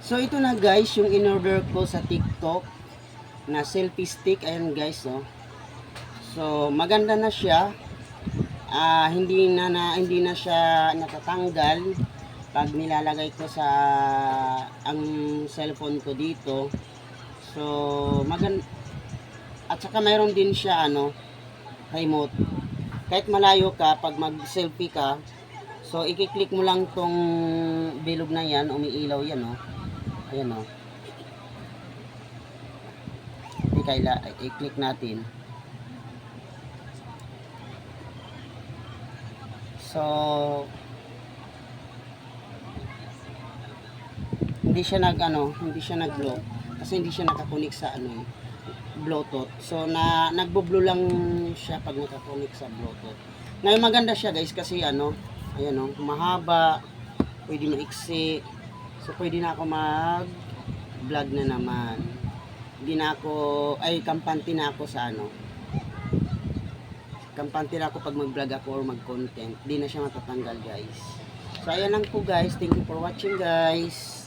So ito na guys, yung in-order ko sa TikTok na selfie stick. Ayan guys, oh. So maganda na siya. Hindi na siya natatanggal pag nilalagay ko sa ang cellphone ko dito. So maganda, at saka mayroon din siya remote. Kahit malayo ka, pag mag-selfie ka, so i-click mo lang tong bilog na yan, umiilaw yan, oh. Ayan, oh. I-click natin. So hindi siya nag-blow kasi hindi siya nakakunik sa Bluetooth. So nagbo-blow lang siya pag nakakunik sa Bluetooth. Ngayon maganda siya guys kasi ayan, mahaba, pwede maiksi. So pwede na ako mag-vlog na naman. Hindi na ako kampante na ako sa kampante na ako pag mag-vlog ako or mag-content. Hindi na siya matatanggal guys. So ayan lang po guys. Thank you for watching guys.